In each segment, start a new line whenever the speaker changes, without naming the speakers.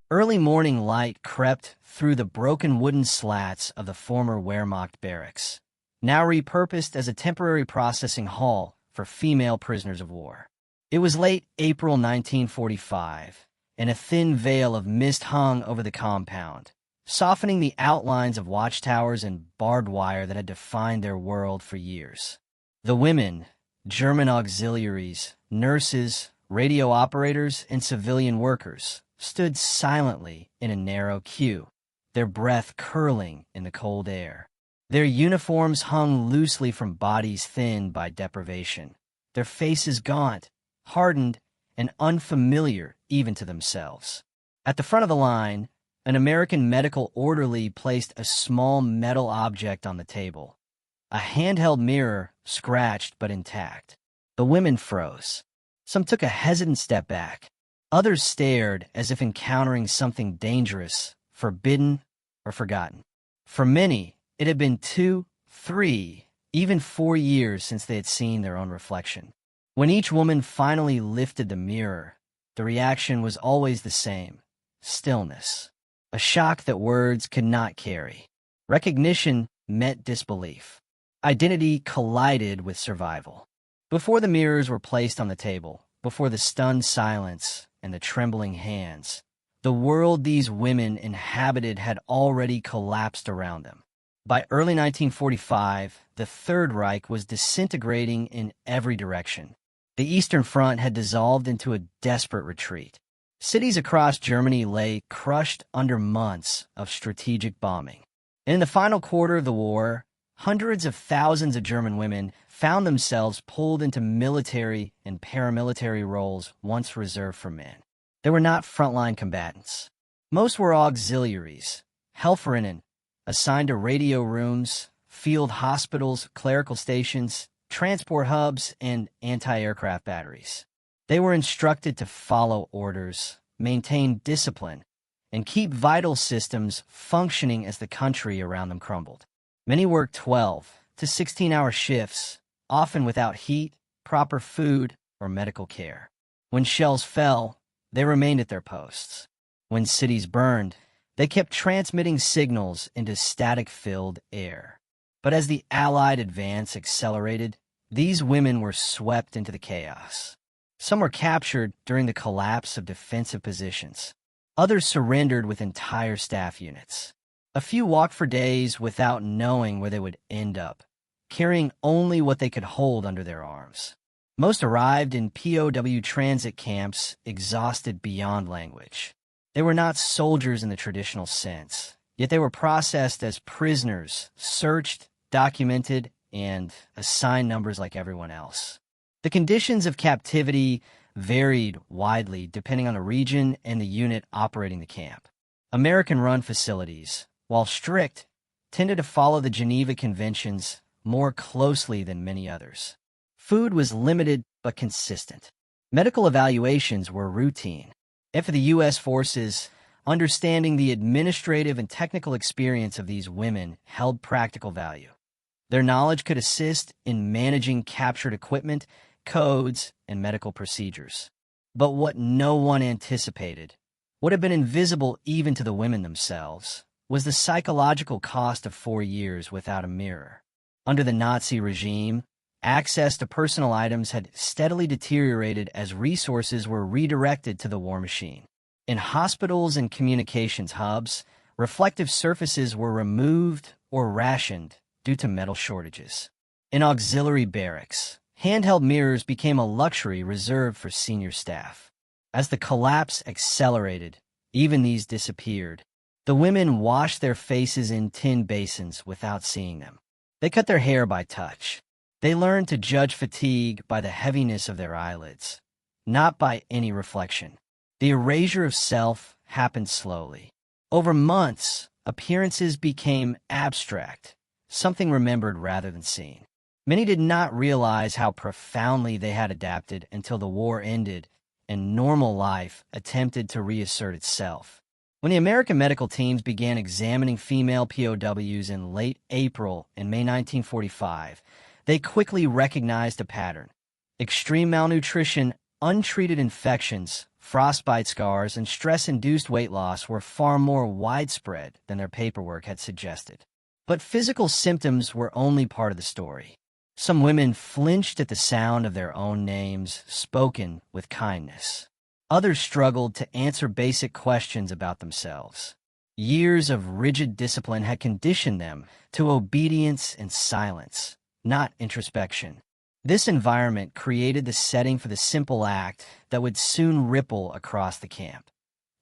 Early morning light crept through the broken wooden slats of the former Wehrmacht barracks, now repurposed as a temporary processing hall for female prisoners of war. It was late April 1945, and a thin veil of mist hung over the compound, softening the outlines of watchtowers and barbed wire that had defined their world for years. The women, German auxiliaries, nurses, radio operators, and civilian workers, stood silently in a narrow queue, their breath curling in the cold air. Their uniforms hung loosely from bodies thinned by deprivation, their faces gaunt, hardened, and unfamiliar even to themselves. At the front of the line, an American medical orderly placed a small metal object on the table, a handheld mirror, scratched but intact. The women froze. Some took a hesitant step back. Others stared as if encountering something dangerous, forbidden, or forgotten. For many, it had been 2, 3, even 4 years since they had seen their own reflection. When each woman finally lifted the mirror, the reaction was always the same: stillness. A shock that words could not carry. Recognition met disbelief. Identity collided with survival. Before the mirrors were placed on the table, before the stunned silence and the trembling hands, the world these women inhabited had already collapsed around them. By early 1945, the Third Reich was disintegrating in every direction. The Eastern Front had dissolved into a desperate retreat. Cities across Germany lay crushed under months of strategic bombing. And in the final quarter of the war, hundreds of thousands of German women found themselves pulled into military and paramilitary roles once reserved for men. They were not frontline combatants. Most were auxiliaries, Helferinnen, assigned to radio rooms, field hospitals, clerical stations, transport hubs, and anti-aircraft batteries. They were instructed to follow orders, maintain discipline, and keep vital systems functioning as the country around them crumbled. Many worked 12 to 16-hour shifts, often without heat, proper food, or medical care. When shells fell, they remained at their posts. When cities burned, they kept transmitting signals into static-filled air. But as the Allied advance accelerated, these women were swept into the chaos. Some were captured during the collapse of defensive positions. Others surrendered with entire staff units. A few walked for days without knowing where they would end up, carrying only what they could hold under their arms. Most arrived in POW transit camps, exhausted beyond language. They were not soldiers in the traditional sense, yet they were processed as prisoners, searched, documented, and assigned numbers like everyone else. The conditions of captivity varied widely depending on the region and the unit operating the camp. American-run facilities, while strict, tended to follow the Geneva Conventions more closely than many others. Food was limited but consistent. Medical evaluations were routine. And for the U.S. forces, understanding the administrative and technical experience of these women held practical value. Their knowledge could assist in managing captured equipment, codes, and medical procedures. But what no one anticipated, what had been invisible even to the women themselves, was the psychological cost of 4 years without a mirror. Under the Nazi regime, access to personal items had steadily deteriorated as resources were redirected to the war machine. In hospitals and communications hubs, reflective surfaces were removed or rationed due to metal shortages. In auxiliary barracks, handheld mirrors became a luxury reserved for senior staff. As the collapse accelerated, even these disappeared. The women washed their faces in tin basins without seeing them. They cut their hair by touch. They learned to judge fatigue by the heaviness of their eyelids, not by any reflection. The erasure of self happened slowly. Over months, appearances became abstract, something remembered rather than seen. Many did not realize how profoundly they had adapted until the war ended and normal life attempted to reassert itself. When the American medical teams began examining female POWs in late April and May 1945, they quickly recognized a pattern. Extreme malnutrition untreated infections, frostbite scars, and stress-induced weight loss were far more widespread than their paperwork had suggested. But physical symptoms were only part of the story. Some women flinched at the sound of their own names, spoken with kindness. Others struggled to answer basic questions about themselves. Years of rigid discipline had conditioned them to obedience and silence, not introspection. This environment created the setting for the simple act that would soon ripple across the camp: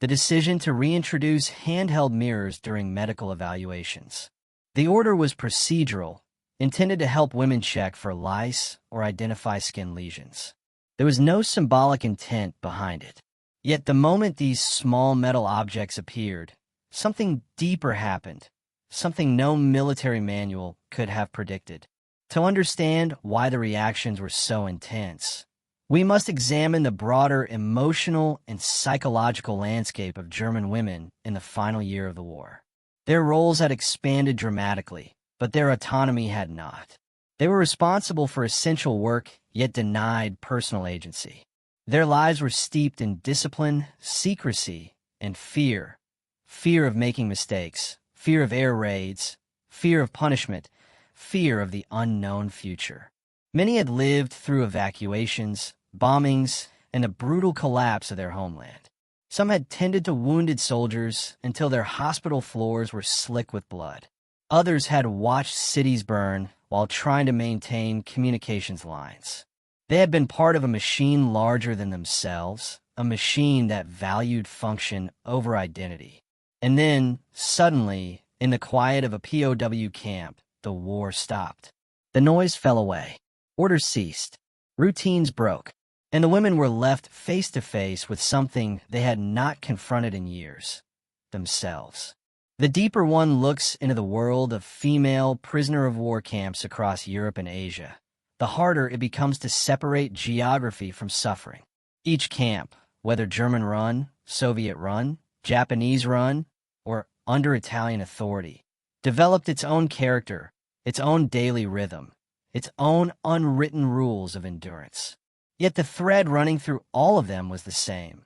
the decision to reintroduce handheld mirrors during medical evaluations. The order was procedural, intended to help women check for lice or identify skin lesions. There was no symbolic intent behind it. Yet the moment these small metal objects appeared, something deeper happened, something no military manual could have predicted. To understand why the reactions were so intense, we must examine the broader emotional and psychological landscape of German women in the final year of the war. Their roles had expanded dramatically, but their autonomy had not. They were responsible for essential work, yet denied personal agency. Their lives were steeped in discipline, secrecy, and fear. Fear of making mistakes, fear of air raids, fear of punishment, fear of the unknown future. Many had lived through evacuations, bombings, and the brutal collapse of their homeland. Some had tended to wounded soldiers until their hospital floors were slick with blood. Others had watched cities burn while trying to maintain communications lines. They had been part of a machine larger than themselves, a machine that valued function over identity. And then, suddenly, in the quiet of a POW camp, the war stopped. The noise fell away. Orders ceased. Routines broke. And the women were left face to face with something they had not confronted in years: themselves. The deeper one looks into the world of female prisoner of war camps across Europe and Asia, the harder it becomes to separate geography from suffering. Each camp, whether German-run, Soviet-run, Japanese-run, or under Italian authority, developed its own character, its own daily rhythm, its own unwritten rules of endurance. Yet the thread running through all of them was the same: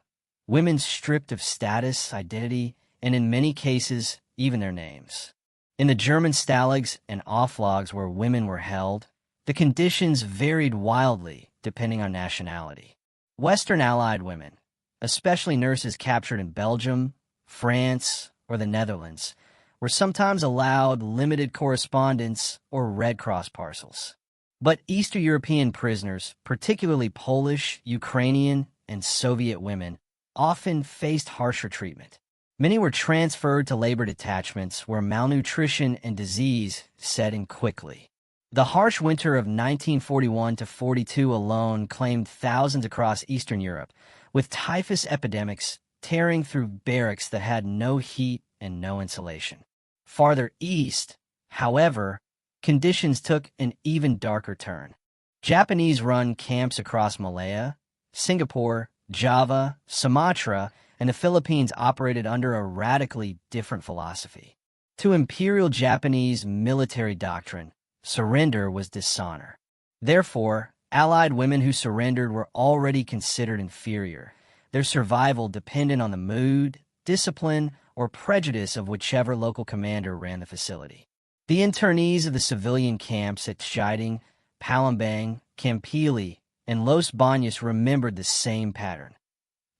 women stripped of status, identity, and in many cases, even their names. In the German stalags and offlogs where women were held, the conditions varied wildly depending on nationality. Western Allied women, especially nurses captured in Belgium, France, or the Netherlands, were sometimes allowed limited correspondence or Red Cross parcels. But Eastern European prisoners, particularly Polish, Ukrainian, and Soviet women, often faced harsher treatment. Many were transferred to labor detachments where malnutrition and disease set in quickly. The harsh winter of 1941 to 42 alone claimed thousands across Eastern Europe, with typhus epidemics tearing through barracks that had no heat and no insulation. Farther east, however, conditions took an even darker turn. Japanese-run camps across Malaya, Singapore, Java, Sumatra, and the Philippines operated under a radically different philosophy. To Imperial Japanese military doctrine, surrender was dishonor. Therefore, Allied women who surrendered were already considered inferior, their survival dependent on the mood, discipline, or prejudice of whichever local commander ran the facility. The internees of the civilian camps at Scheiding, Palembang, Campili, and Los Baños remembered the same pattern: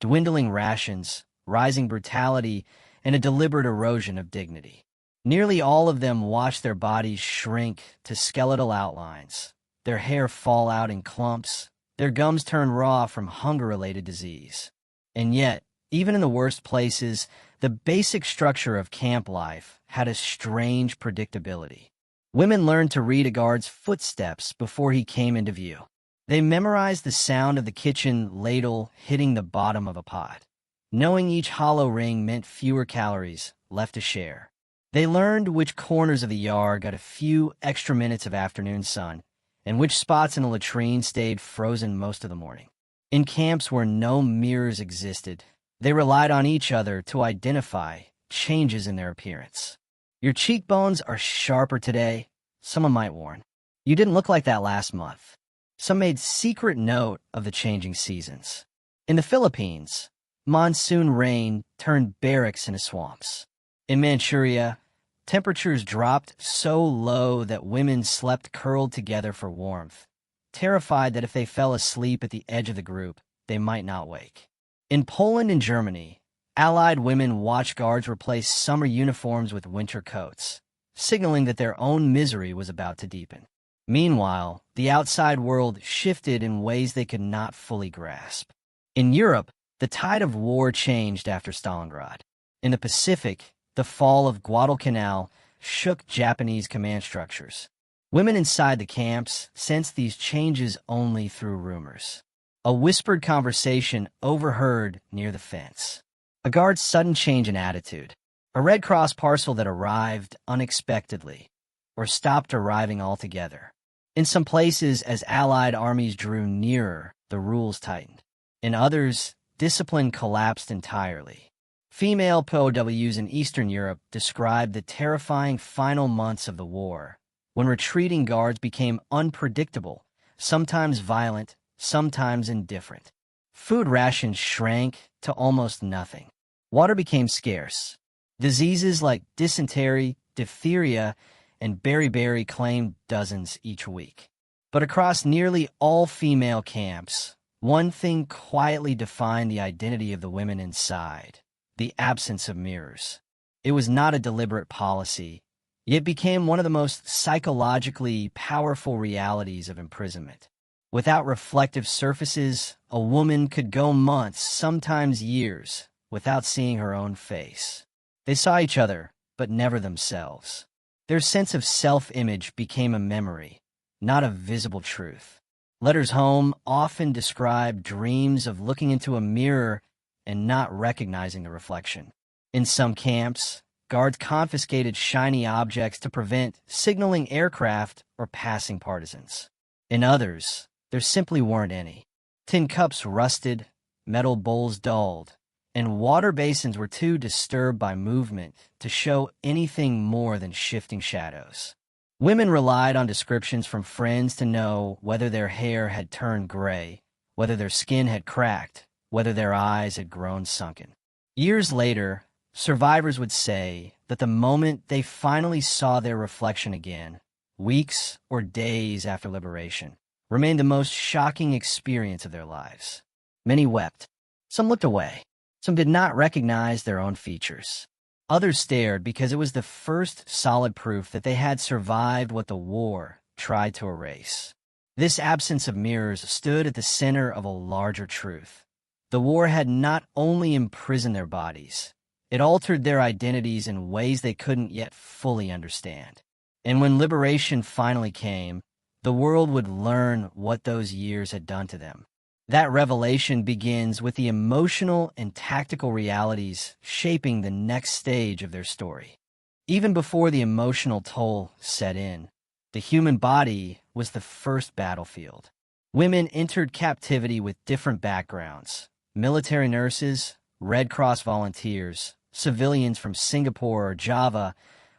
dwindling rations, rising brutality, and a deliberate erosion of dignity. Nearly all of them watched their bodies shrink to skeletal outlines, their hair fall out in clumps, their gums turn raw from hunger-related disease. And yet, even in the worst places, the basic structure of camp life had a strange predictability. Women learned to read a guard's footsteps before he came into view. They memorized the sound of the kitchen ladle hitting the bottom of a pot. Knowing each hollow ring meant fewer calories left to share. They learned which corners of the yard got a few extra minutes of afternoon sun, and which spots in the latrine stayed frozen most of the morning. In camps where no mirrors existed, they relied on each other to identify changes in their appearance. "Your cheekbones are sharper today," someone might warn. "You didn't look like that last month." Some made secret note of the changing seasons. In the Philippines, monsoon rain turned barracks into swamps. In Manchuria, temperatures dropped so low that women slept curled together for warmth, terrified that if they fell asleep at the edge of the group, they might not wake. In Poland and Germany, Allied women watch guards replace summer uniforms with winter coats, signaling that their own misery was about to deepen. Meanwhile, the outside world shifted in ways they could not fully grasp. In Europe, the tide of war changed after Stalingrad. In the Pacific, the fall of Guadalcanal shook Japanese command structures. Women inside the camps sensed these changes only through rumors. A whispered conversation overheard near the fence. A guard's sudden change in attitude. A Red Cross parcel that arrived unexpectedly, or stopped arriving altogether. In some places, as Allied armies drew nearer, the rules tightened. In others, discipline collapsed entirely. Female POWs in Eastern Europe described the terrifying final months of the war, when retreating guards became unpredictable, sometimes violent, sometimes indifferent. Food rations shrank to almost nothing. Water became scarce. Diseases like dysentery, diphtheria, and beriberi claimed dozens each week. But across nearly all female camps, one thing quietly defined the identity of the women inside: the absence of mirrors. It was not a deliberate policy, yet became one of the most psychologically powerful realities of imprisonment. Without reflective surfaces, a woman could go months, sometimes years, without seeing her own face. They saw each other, but never themselves. Their sense of self-image became a memory, not a visible truth. Letters home often described dreams of looking into a mirror and not recognizing the reflection. In some camps, guards confiscated shiny objects to prevent signaling aircraft or passing partisans. In others, there simply weren't any. Tin cups rusted, metal bowls dulled, and water basins were too disturbed by movement to show anything more than shifting shadows. Women relied on descriptions from friends to know whether their hair had turned gray, whether their skin had cracked, whether their eyes had grown sunken. Years later, survivors would say that the moment they finally saw their reflection again, weeks or days after liberation, remained the most shocking experience of their lives. Many wept. Some looked away. Some did not recognize their own features. Others stared because it was the first solid proof that they had survived what the war tried to erase. This absence of mirrors stood at the center of a larger truth. The war had not only imprisoned their bodies, it altered their identities in ways they couldn't yet fully understand. And when liberation finally came, the world would learn what those years had done to them. That revelation begins with the emotional and tactical realities shaping the next stage of their story. Even before the emotional toll set in, the human body was the first battlefield. Women entered captivity with different backgrounds: military nurses, Red Cross volunteers, civilians from Singapore or Java,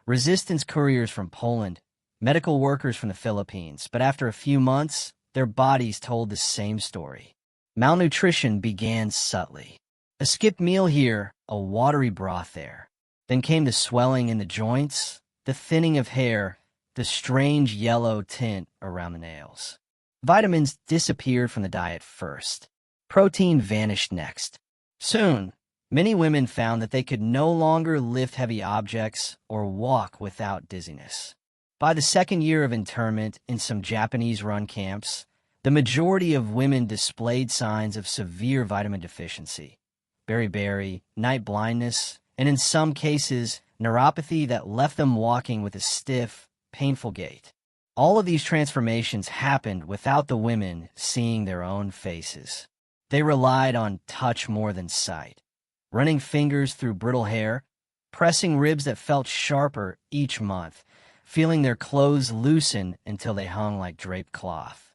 resistance couriers from Poland, medical workers from the Philippines. But after a few months, their bodies told the same story. Malnutrition began subtly. A skipped meal here, a watery broth there. Then came the swelling in the joints, the thinning of hair, the strange yellow tint around the nails. Vitamins disappeared from the diet first. Protein vanished next. Soon, many women found that they could no longer lift heavy objects or walk without dizziness. By the second year of internment in some Japanese-run camps, the majority of women displayed signs of severe vitamin deficiency, beriberi, night blindness, and in some cases, neuropathy that left them walking with a stiff, painful gait. All of these transformations happened without the women seeing their own faces. They relied on touch more than sight, running fingers through brittle hair, pressing ribs that felt sharper each month, feeling their clothes loosen until they hung like draped cloth.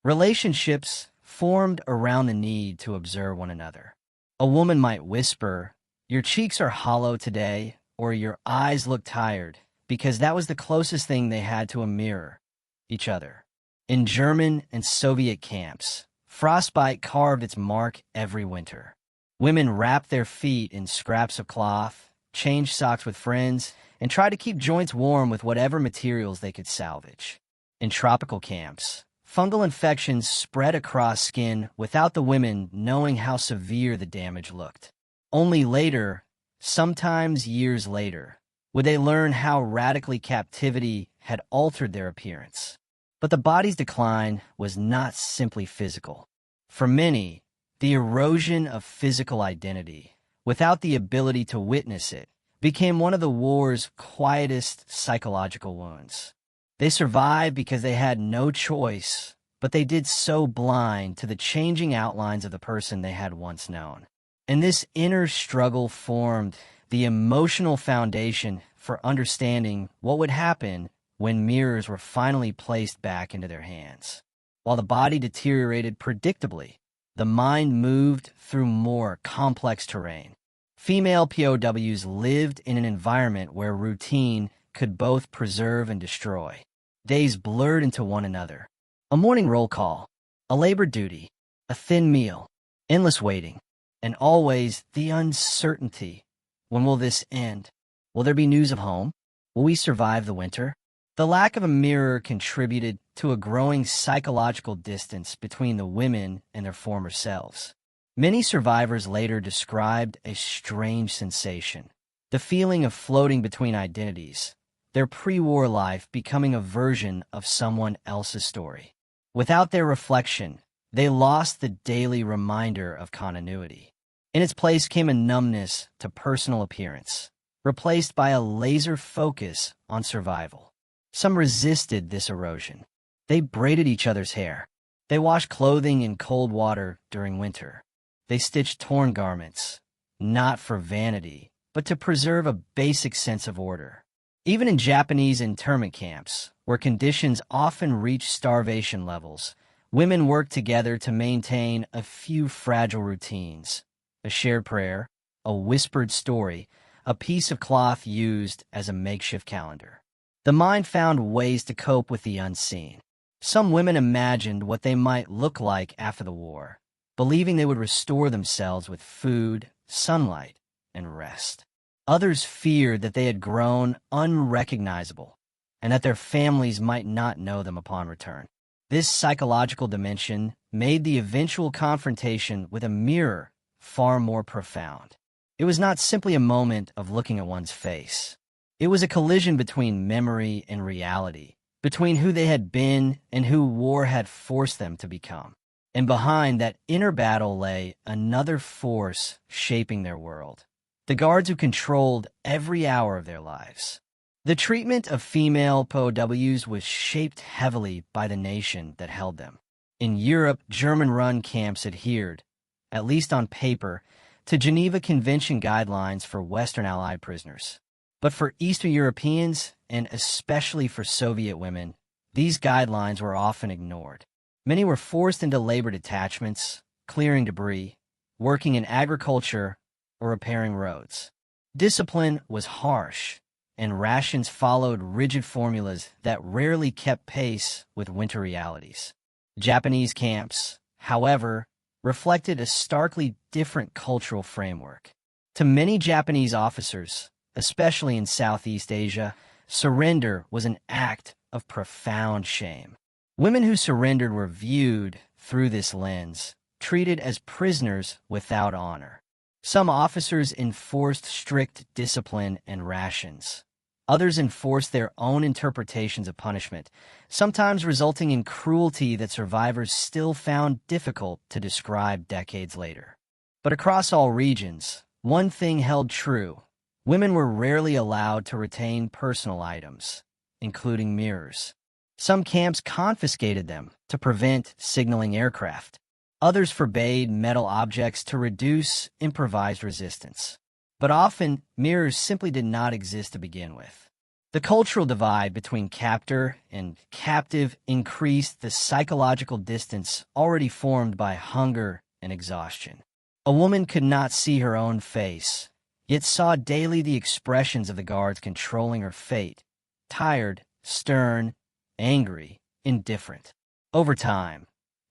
Relationships formed around the need to observe one another. A woman might whisper, "Your cheeks are hollow today," or "Your eyes look tired," because that was the closest thing they had to a mirror, each other. In German and Soviet camps, Frostbite carved its mark every winter. Women wrapped their feet in scraps of cloth, changed socks with friends, and tried to keep joints warm with whatever materials they could salvage. In tropical camps, fungal infections spread across skin without the women knowing how severe the damage looked. Only later, sometimes years later, would they learn how radically captivity had altered their appearance. But the body's decline was not simply physical. For many, the erosion of physical identity, without the ability to witness it, became one of the war's quietest psychological wounds. They survived because they had no choice, but they did so blind to the changing outlines of the person they had once known. And this inner struggle formed the emotional foundation for understanding what would happen when mirrors were finally placed back into their hands. While the body deteriorated predictably, the mind moved through more complex terrain. Female POWs lived in an environment where routine could both preserve and destroy. Days blurred into one another. A morning roll call, a labor duty, a thin meal, endless waiting, and always the uncertainty. When will this end? Will there be news of home? Will we survive the winter? The lack of a mirror contributed to a growing psychological distance between the women and their former selves. Many survivors later described a strange sensation, the feeling of floating between identities, their pre-war life becoming a version of someone else's story. Without their reflection, they lost the daily reminder of continuity. In its place came a numbness to personal appearance, replaced by a laser focus on survival. Some resisted this erosion. They braided each other's hair. They washed clothing in cold water during winter. They stitched torn garments, not for vanity, but to preserve a basic sense of order. Even in Japanese internment camps, where conditions often reached starvation levels, women worked together to maintain a few fragile routines: a shared prayer, a whispered story, a piece of cloth used as a makeshift calendar. The mind found ways to cope with the unseen. Some women imagined what they might look like after the war, believing they would restore themselves with food, sunlight, and rest. Others feared that they had grown unrecognizable and that their families might not know them upon return. This psychological dimension made the eventual confrontation with a mirror far more profound. It was not simply a moment of looking at one's face. It was a collision between memory and reality, between who they had been and who war had forced them to become. And behind that inner battle lay another force shaping their world: the guards who controlled every hour of their lives. The treatment of female POWs was shaped heavily by the nation that held them. In Europe, German-run camps adhered, at least on paper, to Geneva Convention guidelines for Western Allied prisoners. But for Eastern Europeans, and especially for Soviet women, these guidelines were often ignored. Many were forced into labor detachments, clearing debris, working in agriculture, or repairing roads. Discipline was harsh, and rations followed rigid formulas that rarely kept pace with winter realities. Japanese camps, however, reflected a starkly different cultural framework. To many Japanese officers, especially in Southeast Asia, surrender was an act of profound shame. Women who surrendered were viewed through this lens, treated as prisoners without honor. Some officers enforced strict discipline and rations. Others enforced their own interpretations of punishment, sometimes resulting in cruelty that survivors still found difficult to describe decades later. But across all regions, one thing held true: women were rarely allowed to retain personal items, including mirrors. Some camps confiscated them to prevent signaling aircraft. Others forbade metal objects to reduce improvised resistance. But often, mirrors simply did not exist to begin with. The cultural divide between captor and captive increased the psychological distance already formed by hunger and exhaustion. A woman could not see her own face, yet saw daily the expressions of the guards controlling her fate: tired, stern, angry, indifferent. Over time,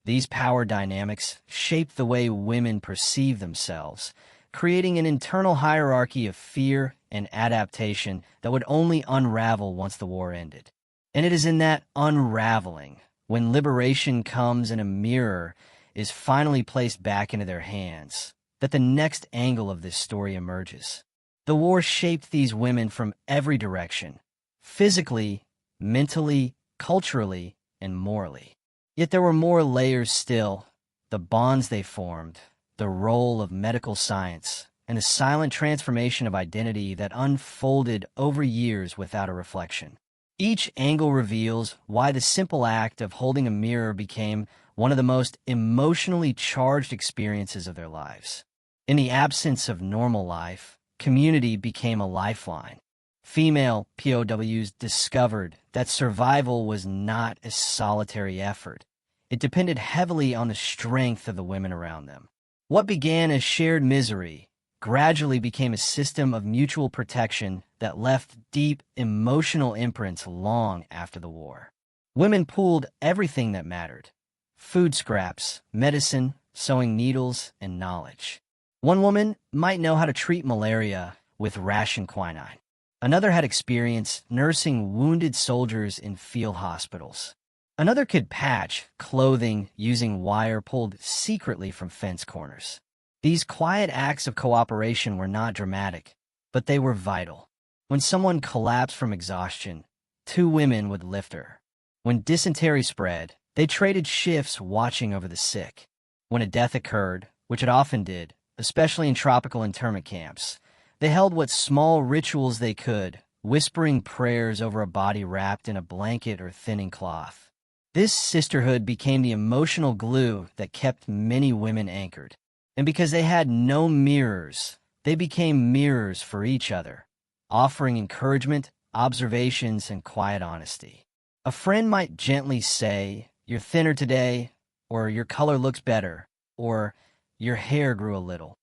These power dynamics shaped the way women perceive themselves, creating an internal hierarchy of fear and adaptation that would only unravel once the war ended. And it is in that unraveling, when liberation comes and a mirror is finally placed back into their hands, that the next angle of this story emerges. The war shaped these women from every direction, physically, mentally, culturally, and morally. Yet there were more layers still: the bonds they formed, the role of medical science, and a silent transformation of identity that unfolded over years without a reflection. Each angle reveals why the simple act of holding a mirror became one of the most emotionally charged experiences of their lives. In the absence of normal life, community became a lifeline. Female POWs discovered that survival was not a solitary effort. It depended heavily on the strength of the women around them. What began as shared misery gradually became a system of mutual protection that left deep emotional imprints long after the war. Women pooled everything that mattered: food scraps, medicine, sewing needles, and knowledge. One woman might know how to treat malaria with ration quinine. Another had experience nursing wounded soldiers in field hospitals. Another could patch clothing using wire pulled secretly from fence corners. These quiet acts of cooperation were not dramatic, but they were vital. When someone collapsed from exhaustion, two women would lift her. When dysentery spread, they traded shifts watching over the sick. When a death occurred, which it often did, especially in tropical internment camps, they held what small rituals they could, whispering prayers over a body wrapped in a blanket or thinning cloth. This sisterhood became the emotional glue that kept many women anchored. And because they had no mirrors, they became mirrors for each other, offering encouragement, observations, and quiet honesty. A friend might gently say, "You're thinner today," or "Your color looks better," or "Your hair grew a little."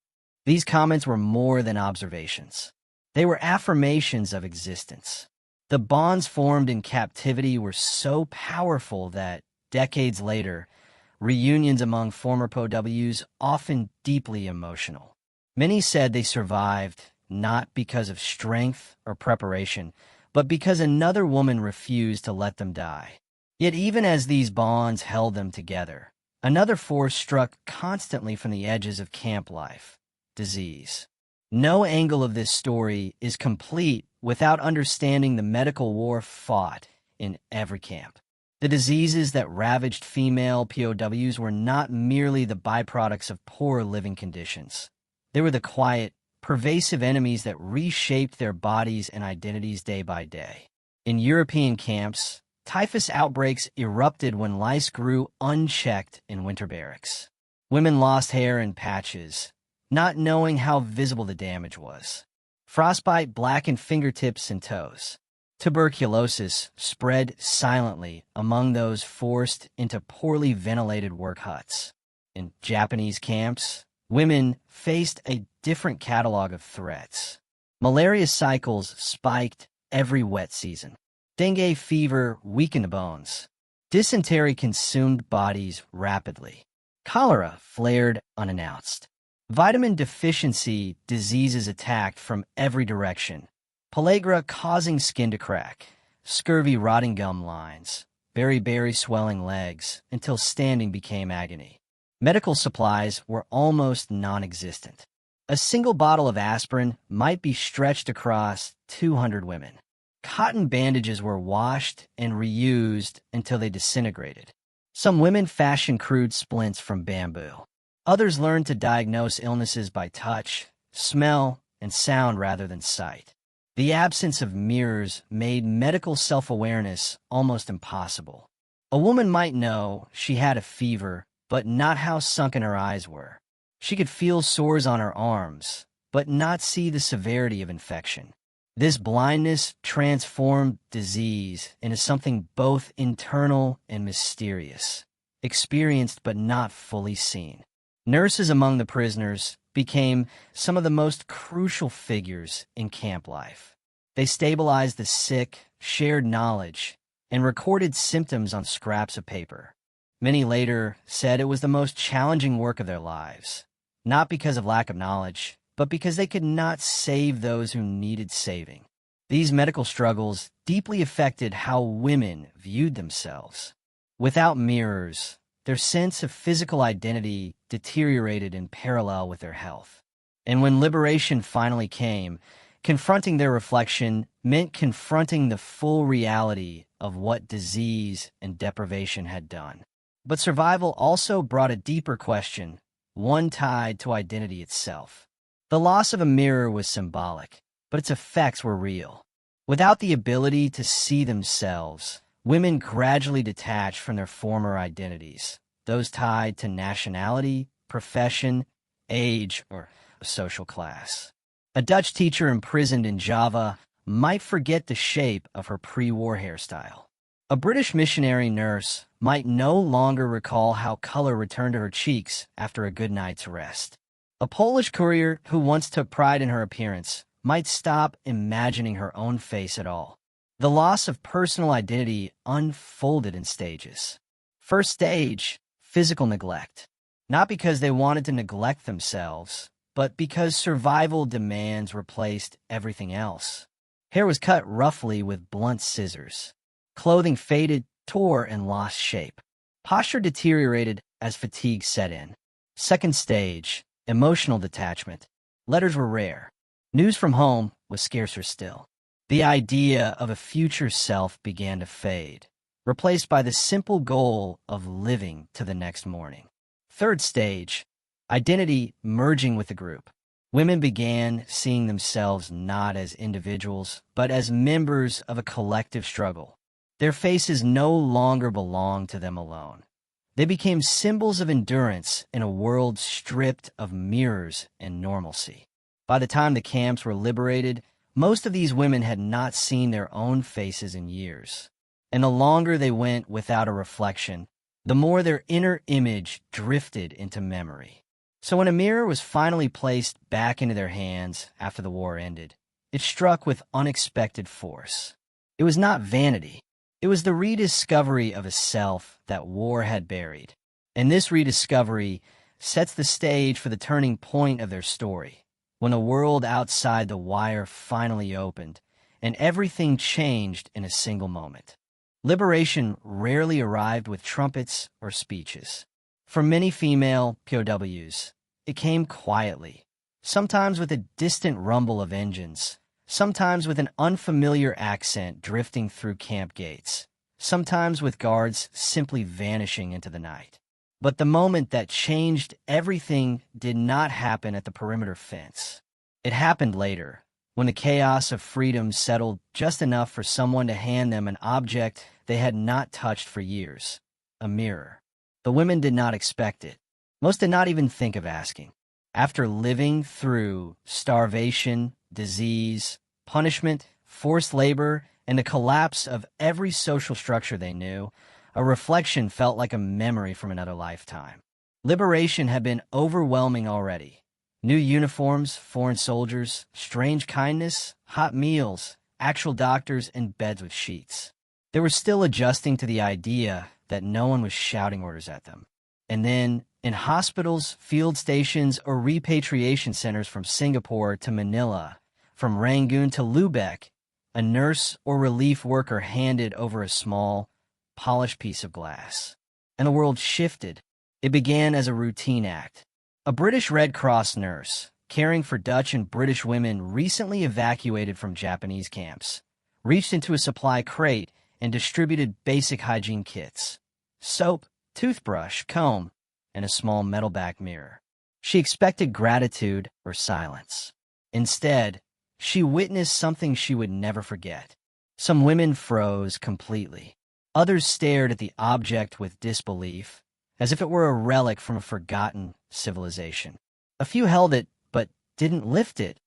These comments were more than observations. They were affirmations of existence. The bonds formed in captivity were so powerful that, decades later, reunions among former POWs often deeply emotional. Many said they survived not because of strength or preparation, but because another woman refused to let them die. Yet even as these bonds held them together, another force struck constantly from the edges of camp life: disease. No angle of this story is complete without understanding the medical war fought in every camp. The diseases that ravaged female POWs were not merely the byproducts of poor living conditions. They were the quiet, pervasive enemies that reshaped their bodies and identities day by day. In European camps, typhus outbreaks erupted when lice grew unchecked in winter barracks. Women lost hair in patches, not knowing how visible the damage was. Frostbite blackened fingertips and toes. Tuberculosis spread silently among those forced into poorly ventilated work huts. In Japanese camps, women faced a different catalog of threats. Malaria cycles spiked every wet season. Dengue fever weakened bones. Dysentery consumed bodies rapidly. Cholera flared unannounced. Vitamin deficiency diseases attacked from every direction. Pellagra causing skin to crack. Scurvy rotting gum lines. Beriberi swelling legs until standing became agony. Medical supplies were almost non-existent. A single bottle of aspirin might be stretched across 200 women. Cotton bandages were washed and reused until they disintegrated. Some women fashioned crude splints from bamboo. Others learned to diagnose illnesses by touch, smell, and sound rather than sight. The absence of mirrors made medical self-awareness almost impossible. A woman might know she had a fever, but not how sunken her eyes were. She could feel sores on her arms, but not see the severity of infection. This blindness transformed disease into something both internal and mysterious, experienced but not fully seen. Nurses among the prisoners became some of the most crucial figures in camp life. They stabilized the sick, shared knowledge, and recorded symptoms on scraps of paper. Many later said it was the most challenging work of their lives, not because of lack of knowledge, but because they could not save those who needed saving. These medical struggles deeply affected how women viewed themselves. Without mirrors, their sense of physical identity deteriorated in parallel with their health. And when liberation finally came, confronting their reflection meant confronting the full reality of what disease and deprivation had done. But survival also brought a deeper question, one tied to identity itself. The loss of a mirror was symbolic, but its effects were real. Without the ability to see themselves, women gradually detached from their former identities, those tied to nationality, profession, age, or social class. A Dutch teacher imprisoned in Java might forget the shape of her pre-war hairstyle. A British missionary nurse might no longer recall how color returned to her cheeks after a good night's rest. A Polish courier who once took pride in her appearance might stop imagining her own face at all. The loss of personal identity unfolded in stages. First stage, physical neglect. Not because they wanted to neglect themselves, but because survival demands replaced everything else. Hair was cut roughly with blunt scissors. Clothing faded, tore, and lost shape. Posture deteriorated as fatigue set in. Second stage, emotional detachment. Letters were rare. News from home was scarcer still. The idea of a future self began to fade, replaced by the simple goal of living to the next morning. Third stage, identity merging with the group. Women began seeing themselves not as individuals, but as members of a collective struggle. Their faces no longer belonged to them alone. They became symbols of endurance in a world stripped of mirrors and normalcy. By the time the camps were liberated, most of these women had not seen their own faces in years. And the longer they went without a reflection, the more their inner image drifted into memory. So when a mirror was finally placed back into their hands after the war ended, it struck with unexpected force. It was not vanity. It was the rediscovery of a self that war had buried. And this rediscovery sets the stage for the turning point of their story, when a world outside the wire finally opened, and everything changed in a single moment. Liberation rarely arrived with trumpets or speeches. For many female POWs, it came quietly, sometimes with a distant rumble of engines, sometimes with an unfamiliar accent drifting through camp gates, sometimes with guards simply vanishing into the night. But the moment that changed everything did not happen at the perimeter fence. It happened later, when the chaos of freedom settled just enough for someone to hand them an object they had not touched for years, a mirror. The women did not expect it. Most did not even think of asking. After living through starvation, disease, punishment, forced labor, and the collapse of every social structure they knew, a reflection felt like a memory from another lifetime. Liberation had been overwhelming already. New uniforms, foreign soldiers, strange kindness, hot meals, actual doctors, and beds with sheets. They were still adjusting to the idea that no one was shouting orders at them. And then, in hospitals, field stations, or repatriation centers from Singapore to Manila, from Rangoon to Lubeck, a nurse or relief worker handed over a small, polished piece of glass. And the world shifted. It began as a routine act. A British Red Cross nurse, caring for Dutch and British women recently evacuated from Japanese camps, reached into a supply crate and distributed basic hygiene kits: soap, toothbrush, comb, and a small metal-backed mirror. She expected gratitude or silence. Instead, she witnessed something she would never forget. Some women froze completely. Others stared at the object with disbelief, as if it were a relic from a forgotten civilization. A few held it, but didn't lift it,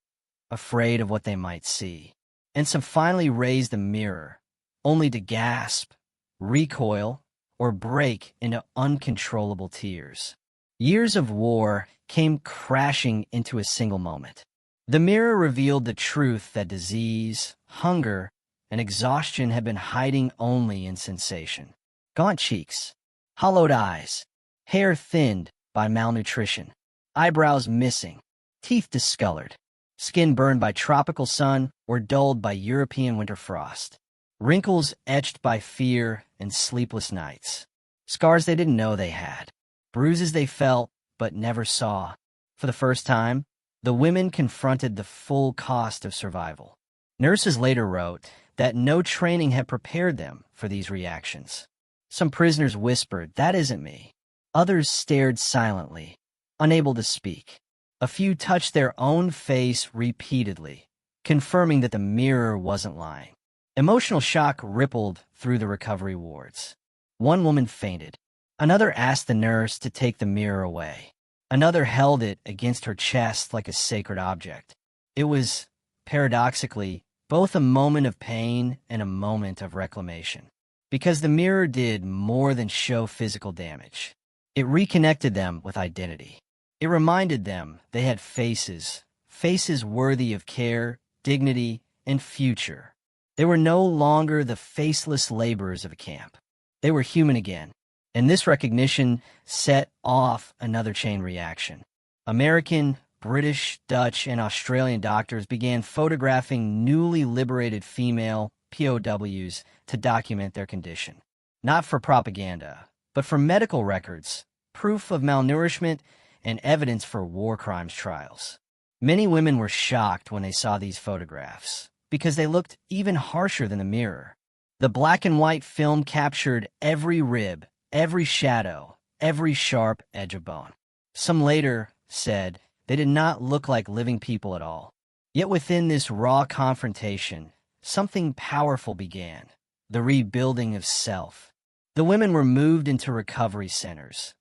afraid of what they might see. And some finally raised the mirror, only to gasp, recoil, or break into uncontrollable tears. Years of war came crashing into a single moment. The mirror revealed the truth that disease, hunger, and exhaustion had been hiding only in sensation. Gaunt cheeks, Hollowed eyes, hair thinned by malnutrition, eyebrows missing, teeth discolored, skin burned by tropical sun or dulled by European winter frost, wrinkles etched by fear and sleepless nights, scars they didn't know they had, bruises they felt but never saw. For the first time, the women confronted the full cost of survival. Nurses later wrote that no training had prepared them for these reactions. Some prisoners whispered, "That isn't me." Others stared silently, unable to speak. A few touched their own face repeatedly, confirming that the mirror wasn't lying. Emotional shock rippled through the recovery wards. One woman fainted. Another asked the nurse to take the mirror away. Another held it against her chest like a sacred object. It was, paradoxically, both a moment of pain and a moment of reclamation. Because the mirror did more than show physical damage. It reconnected them with identity. It reminded them they had faces, faces worthy of care, dignity, and future. They were no longer the faceless laborers of a camp. They were human again, and this recognition set off another chain reaction. American, British, Dutch, and Australian doctors began photographing newly liberated female POWs to document their condition. Not for propaganda, but for medical records, proof of malnourishment, and evidence for war crimes trials. Many women were shocked when they saw these photographs, because they looked even harsher than the mirror. The black and white film captured every rib, every shadow, every sharp edge of bone. Some later said they did not look like living people at all. Yet within this raw confrontation, something powerful began, the rebuilding of self. The women were moved into recovery centers.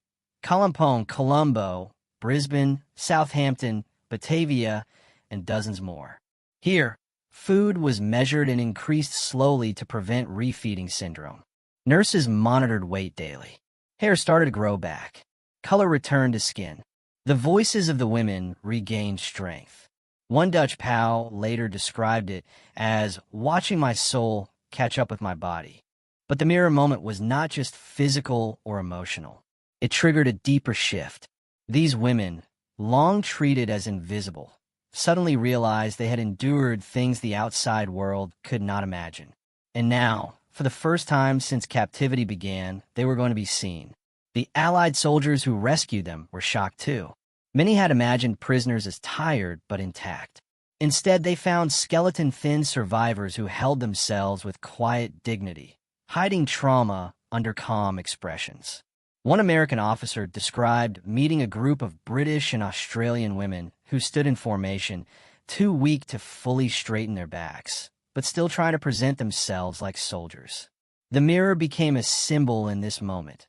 Kalimpong, Colombo, Brisbane, Southampton, Batavia, and dozens more. Here, food was measured and increased slowly to prevent refeeding syndrome. Nurses monitored weight daily. Hair started to grow back. Color returned to skin. The voices of the women regained strength. One Dutch POW later described it as watching my soul catch up with my body. But the mirror moment was not just physical or emotional. It triggered a deeper shift. These women, long treated as invisible, suddenly realized they had endured things the outside world could not imagine. And now, for the first time since captivity began, they were going to be seen. The Allied soldiers who rescued them were shocked too. Many had imagined prisoners as tired but intact. Instead, they found skeleton-thin survivors who held themselves with quiet dignity, hiding trauma under calm expressions. One American officer described meeting a group of British and Australian women who stood in formation, too weak to fully straighten their backs, but still trying to present themselves like soldiers. The mirror became a symbol in this moment,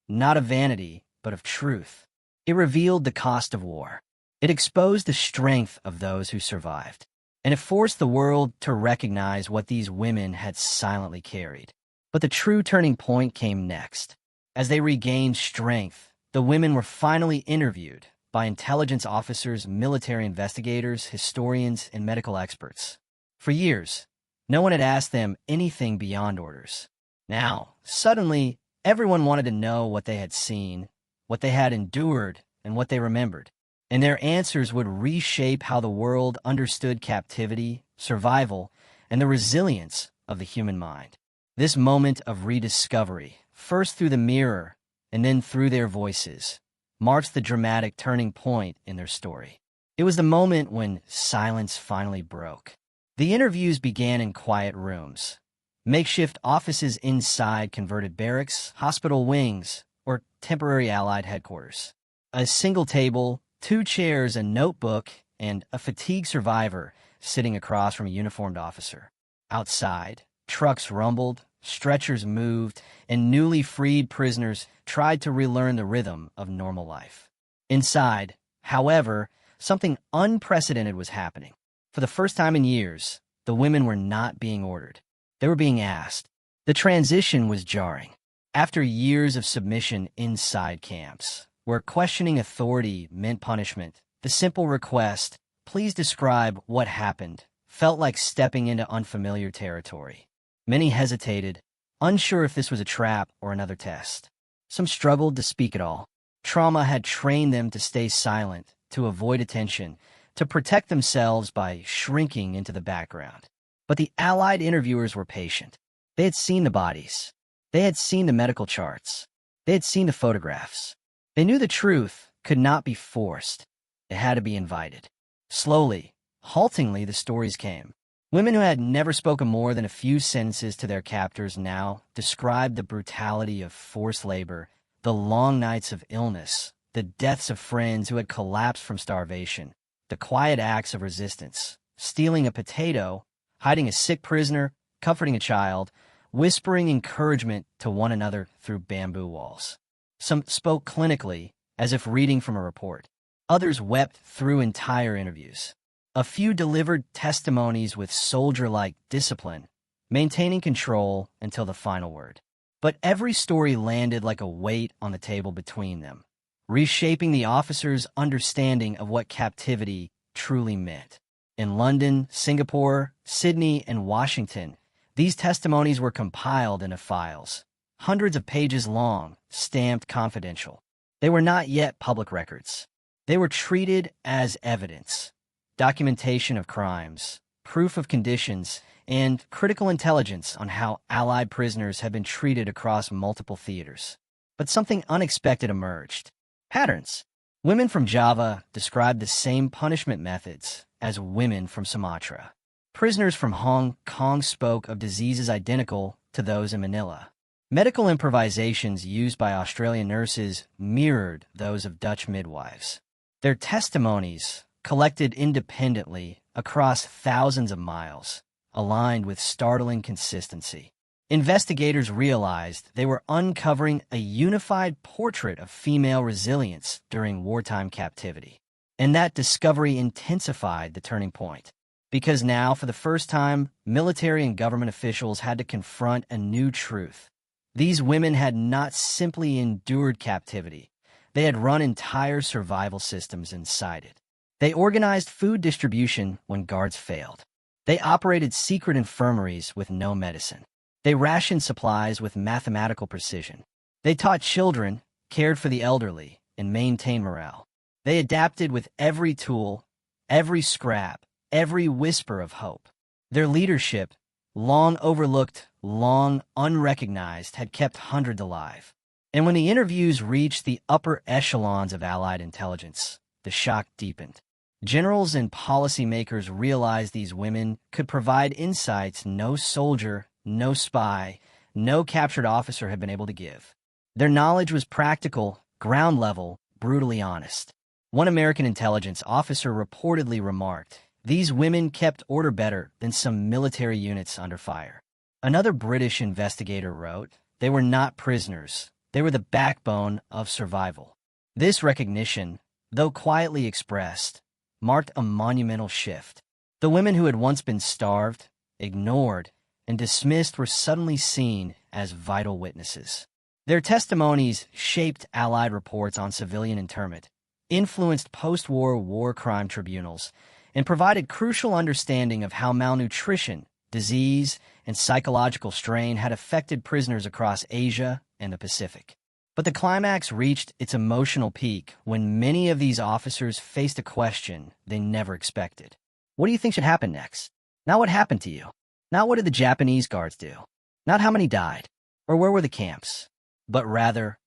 not of vanity, but of truth. It revealed the cost of war. It exposed the strength of those who survived, and it forced the world to recognize what these women had silently carried. But the true turning point came next. As they regained strength, the women were finally interviewed by intelligence officers, military investigators, historians, and medical experts. For years, no one had asked them anything beyond orders. Now, suddenly, everyone wanted to know what they had seen, what they had endured, and what they remembered. And their answers would reshape how the world understood captivity, survival, and the resilience of the human mind. This moment of rediscovery, first through the mirror and then through their voices, marks the dramatic turning point in their story. It was the moment when silence finally broke. The interviews began in quiet rooms, makeshift offices inside converted barracks, hospital wings, or temporary Allied headquarters. A single table, 2 chairs, a notebook, and a fatigued survivor sitting across from a uniformed officer. Outside, trucks rumbled, stretchers moved, and newly freed prisoners tried to relearn the rhythm of normal life. Inside, however, something unprecedented was happening. For the first time in years, the women were not being ordered. They were being asked. The transition was jarring. After years of submission inside camps, where questioning authority meant punishment, the simple request, "Please describe what happened," felt like stepping into unfamiliar territory. Many hesitated, unsure if this was a trap or another test. Some struggled to speak at all. Trauma had trained them to stay silent, to avoid attention, to protect themselves by shrinking into the background. But the Allied interviewers were patient. They had seen the bodies. They had seen the medical charts. They had seen the photographs. They knew the truth could not be forced. It had to be invited. Slowly, haltingly, the stories came. Women who had never spoken more than a few sentences to their captors now described the brutality of forced labor, the long nights of illness, the deaths of friends who had collapsed from starvation, the quiet acts of resistance, stealing a potato, hiding a sick prisoner, comforting a child, whispering encouragement to one another through bamboo walls. Some spoke clinically, as if reading from a report. Others wept through entire interviews. A few delivered testimonies with soldier-like discipline, maintaining control until the final word. But every story landed like a weight on the table between them, reshaping the officers' understanding of what captivity truly meant. In London, Singapore, Sydney, and Washington, these testimonies were compiled into files, hundreds of pages long, stamped confidential. They were not yet public records. They were treated as evidence, documentation of crimes, proof of conditions, and critical intelligence on how Allied prisoners had been treated across multiple theaters. But something unexpected emerged. Patterns. Women from Java described the same punishment methods as women from Sumatra. Prisoners from Hong Kong spoke of diseases identical to those in Manila. Medical improvisations used by Australian nurses mirrored those of Dutch midwives. Their testimonies, collected independently across thousands of miles, aligned with startling consistency. Investigators realized they were uncovering a unified portrait of female resilience during wartime captivity. And that discovery intensified the turning point. Because now, for the first time, military and government officials had to confront a new truth. These women had not simply endured captivity. They had run entire survival systems inside it. They organized food distribution when guards failed. They operated secret infirmaries with no medicine. They rationed supplies with mathematical precision. They taught children, cared for the elderly, and maintained morale. They adapted with every tool, every scrap, every whisper of hope. Their leadership, long overlooked, long unrecognized, had kept hundreds alive. And when the interviews reached the upper echelons of Allied intelligence, the shock deepened. Generals and policymakers realized these women could provide insights no soldier, no spy, no captured officer had been able to give. Their knowledge was practical, ground level, brutally honest. One American intelligence officer reportedly remarked, "These women kept order better than some military units under fire." Another British investigator wrote, "They were not prisoners. They were the backbone of survival." This recognition, though quietly expressed, marked a monumental shift. The women who had once been starved, ignored, and dismissed were suddenly seen as vital witnesses. Their testimonies shaped Allied reports on civilian internment, influenced post-war war crime tribunals, and provided crucial understanding of how malnutrition, disease, and psychological strain had affected prisoners across Asia and the Pacific. But the climax reached its emotional peak when many of these officers faced a question they never expected. What do you think should happen next? Not what happened to you. Not what did the Japanese guards do. Not how many died, or where were the camps. But rather,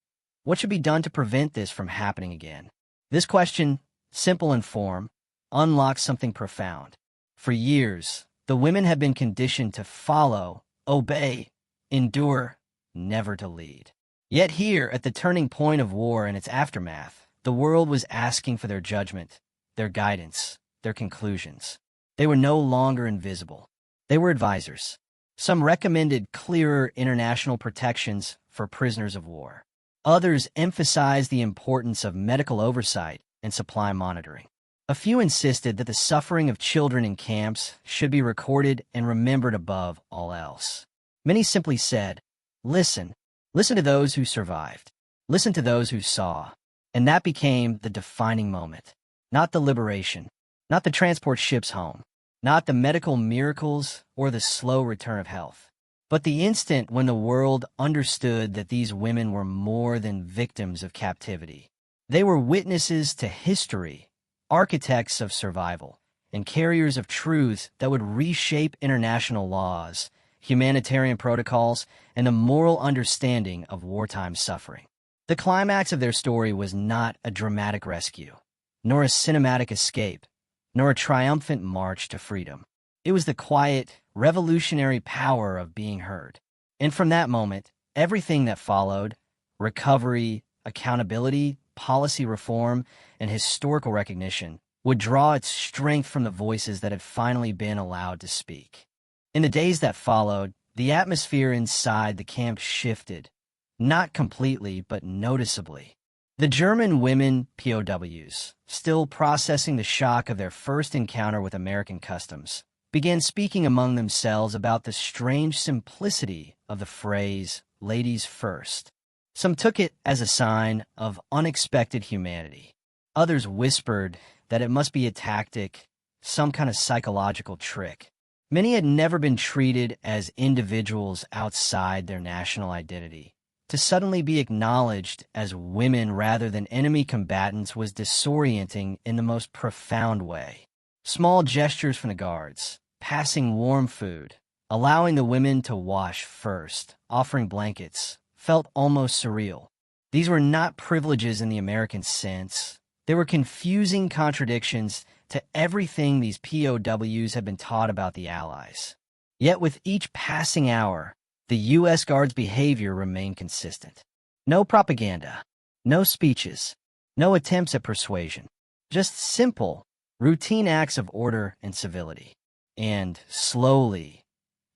what should be done to prevent this from happening again? This question, simple in form, unlocks something profound. For years, the women had been conditioned to follow, obey, endure, never to lead. Yet here, at the turning point of war and its aftermath, the world was asking for their judgment, their guidance, their conclusions. They were no longer invisible. They were advisors. Some recommended clearer international protections for prisoners of war. Others emphasized the importance of medical oversight and supply monitoring. A few insisted that the suffering of children in camps should be recorded and remembered above all else. Many simply said, "Listen. Listen to those who survived. Listen to those who saw." And that became the defining moment. Not the liberation, not the transport ships home, not the medical miracles or the slow return of health. But the instant when the world understood that these women were more than victims of captivity, they were witnesses to history, architects of survival, and carriers of truth that would reshape international laws, humanitarian protocols, and the moral understanding of wartime suffering. The climax of their story was not a dramatic rescue, nor a cinematic escape, nor a triumphant march to freedom. It was the quiet, revolutionary power of being heard. And from that moment, everything that followed, recovery, accountability, policy reform, and historical recognition, would draw its strength from the voices that had finally been allowed to speak. In the days that followed, the atmosphere inside the camp shifted, not completely, but noticeably. The German women POWs, still processing the shock of their first encounter with American customs, began speaking among themselves about the strange simplicity of the phrase, "ladies first." Some took it as a sign of unexpected humanity. Others whispered that it must be a tactic, some kind of psychological trick. Many had never been treated as individuals outside their national identity. To suddenly be acknowledged as women rather than enemy combatants was disorienting in the most profound way. Small gestures from the guards, passing warm food, allowing the women to wash first, offering blankets, felt almost surreal. These were not privileges in the American sense. They were confusing contradictions to everything these POWs had been taught about the Allies. Yet with each passing hour, the U.S. Guard's behavior remained consistent. No propaganda, no speeches, no attempts at persuasion, just simple, routine acts of order and civility. And slowly,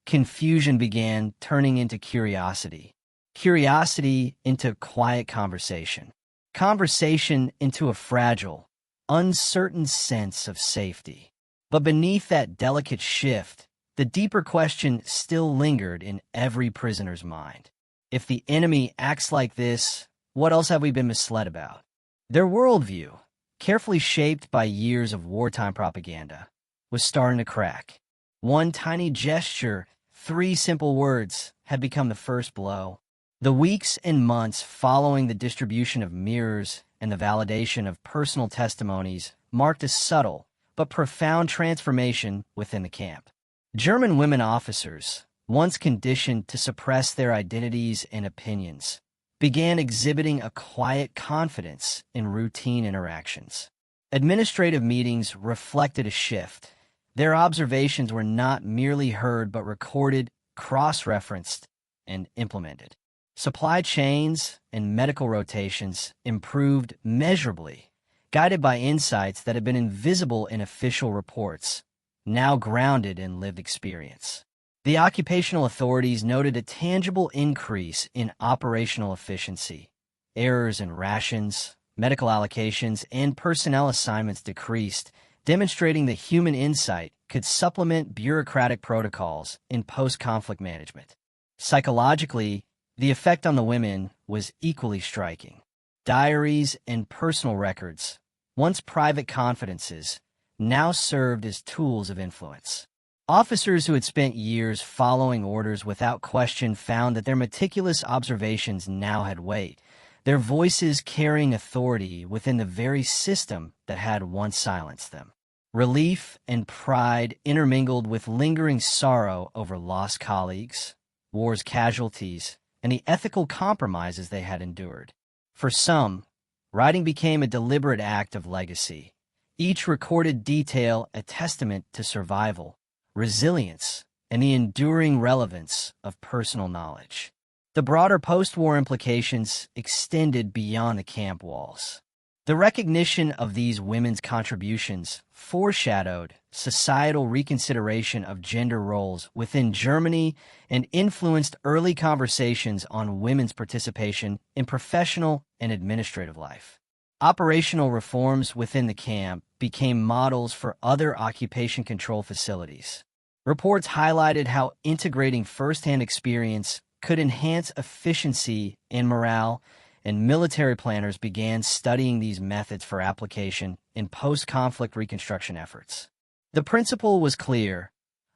confusion began turning into curiosity. Curiosity into quiet conversation. Conversation into a fragile, uncertain sense of safety. But beneath that delicate shift, the deeper question still lingered in every prisoner's mind. If the enemy acts like this, what else have we been misled about? Their worldview, carefully shaped by years of wartime propaganda, was starting to crack. One tiny gesture, 3 simple words, had become the first blow. The weeks and months following the distribution of mirrors and the validation of personal testimonies marked a subtle but profound transformation within the camp. German women officers, once conditioned to suppress their identities and opinions, began exhibiting a quiet confidence in routine interactions. Administrative meetings reflected a shift. Their observations were not merely heard but recorded, cross-referenced, and implemented. Supply chains and medical rotations improved measurably, guided by insights that had been invisible in official reports, now grounded in lived experience. The occupational authorities noted a tangible increase in operational efficiency. Errors in rations, medical allocations, and personnel assignments decreased, demonstrating that human insight could supplement bureaucratic protocols in post-conflict management. Psychologically, the effect on the women was equally striking. Diaries and personal records, once private confidences, now served as tools of influence. Officers who had spent years following orders without question found that their meticulous observations now had weight, their voices carrying authority within the very system that had once silenced them. Relief and pride intermingled with lingering sorrow over lost colleagues, war's casualties, and the ethical compromises they had endured. For some, writing became a deliberate act of legacy, each recorded detail a testament to survival, resilience, and the enduring relevance of personal knowledge. The broader post-war implications extended beyond the camp walls. The recognition of these women's contributions foreshadowed societal reconsideration of gender roles within Germany and influenced early conversations on women's participation in professional and administrative life. Operational reforms within the camp became models for other occupation control facilities. Reports highlighted how integrating firsthand experience could enhance efficiency and morale, and military planners began studying these methods for application in post-conflict reconstruction efforts. The principle was clear: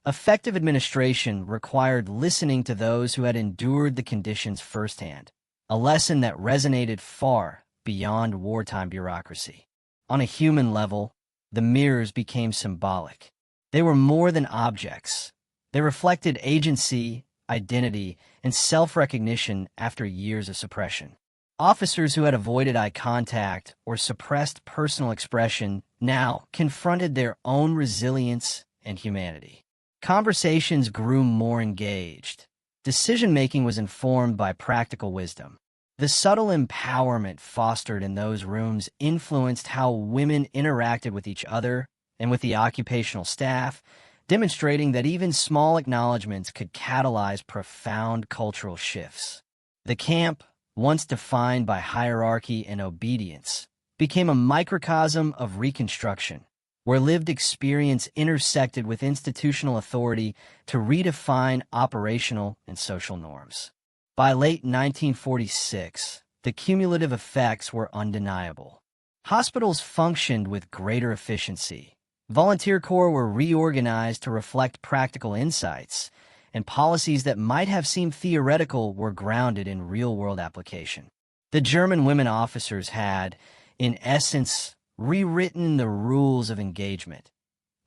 Effective administration required listening to those who had endured the conditions firsthand, a lesson that resonated far beyond wartime bureaucracy. On a human level, the mirrors became symbolic. They were more than objects. They reflected agency, identity, and self-recognition after years of suppression. Officers who had avoided eye contact or suppressed personal expression now confronted their own resilience and humanity. Conversations grew more engaged. Decision-making was informed by practical wisdom. The subtle empowerment fostered in those rooms influenced how women interacted with each other and with the occupational staff, demonstrating that even small acknowledgments could catalyze profound cultural shifts. The camp, once defined by hierarchy and obedience, became a microcosm of Reconstruction, where lived experience intersected with institutional authority to redefine operational and social norms. By late 1946, the cumulative effects were undeniable. Hospitals functioned with greater efficiency. Volunteer corps were reorganized to reflect practical insights, and policies that might have seemed theoretical were grounded in real-world application. The German women officers had, in essence, rewritten the rules of engagement,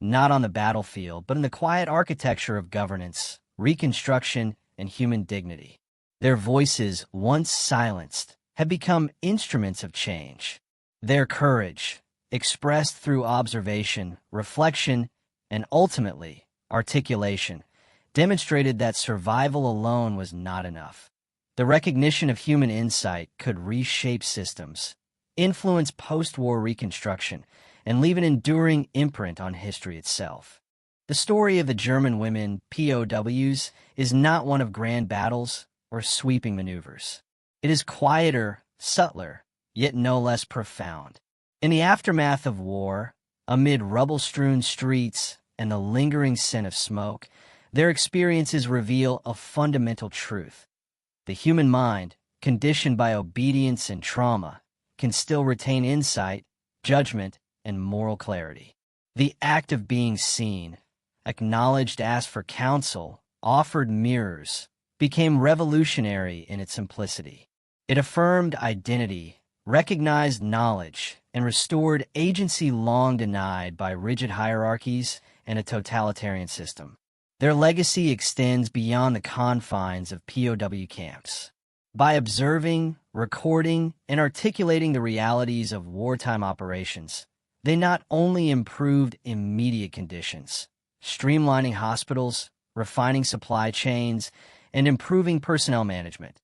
not on the battlefield, but in the quiet architecture of governance, reconstruction, and human dignity. Their voices, once silenced, had become instruments of change. Their courage, expressed through observation, reflection, and ultimately articulation, demonstrated that survival alone was not enough. The recognition of human insight could reshape systems, influence post-war reconstruction, and leave an enduring imprint on history itself. The story of the German women POWs is not one of grand battles or sweeping maneuvers. It is quieter, subtler, yet no less profound. In the aftermath of war, amid rubble-strewn streets and the lingering scent of smoke, their experiences reveal a fundamental truth. The human mind, conditioned by obedience and trauma, can still retain insight, judgment, and moral clarity. The act of being seen, acknowledged, asked for counsel, offered mirrors, became revolutionary in its simplicity. It affirmed identity, recognized knowledge, and restored agency long denied by rigid hierarchies and a totalitarian system. Their legacy extends beyond the confines of POW camps. By observing, recording, and articulating the realities of wartime operations, they not only improved immediate conditions, streamlining hospitals, refining supply chains, and improving personnel management,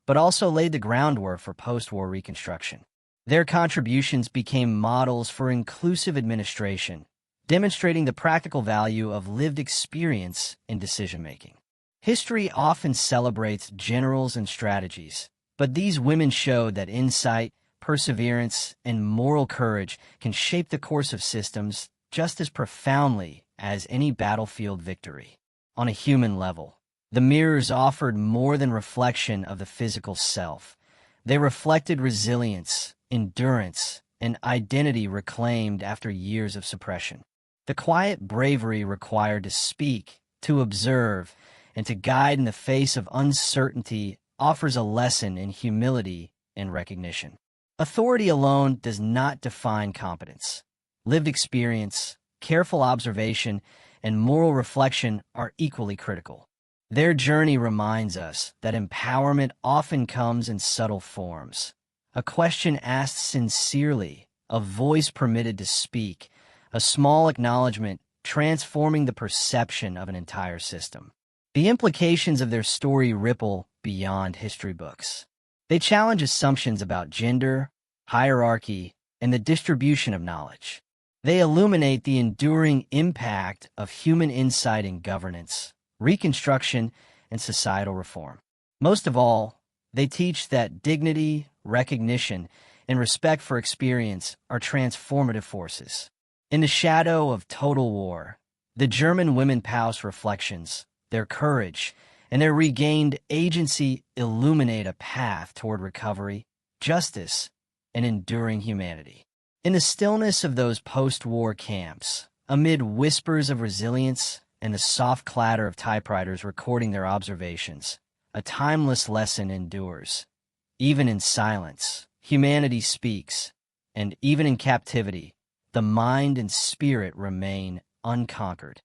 but also laid the groundwork for post-war reconstruction. Their contributions became models for inclusive administration, demonstrating the practical value of lived experience in decision-making. History often celebrates generals and strategies, but these women showed that insight, perseverance, and moral courage can shape the course of systems just as profoundly as any battlefield victory. On a human level, the mirrors offered more than reflection of the physical self. They reflected resilience, endurance, and identity reclaimed after years of suppression. The quiet bravery required to speak, to observe, and to guide in the face of uncertainty offers a lesson in humility and recognition. Authority alone does not define competence. Lived experience, careful observation, and moral reflection are equally critical. Their journey reminds us that empowerment often comes in subtle forms. A question asked sincerely, a voice permitted to speak, a small acknowledgement transforming the perception of an entire system. The implications of their story ripple beyond history books. They challenge assumptions about gender, hierarchy, and the distribution of knowledge. They illuminate the enduring impact of human insight in governance, reconstruction, and societal reform. Most of all, they teach that dignity, recognition, and respect for experience are transformative forces. In the shadow of total war, the German women POWs' reflections, their courage, and their regained agency illuminate a path toward recovery, justice, and enduring humanity. In the stillness of those post-war camps, amid whispers of resilience and the soft clatter of typewriters recording their observations, a timeless lesson endures. Even in silence, humanity speaks, and even in captivity, the mind and spirit remain unconquered.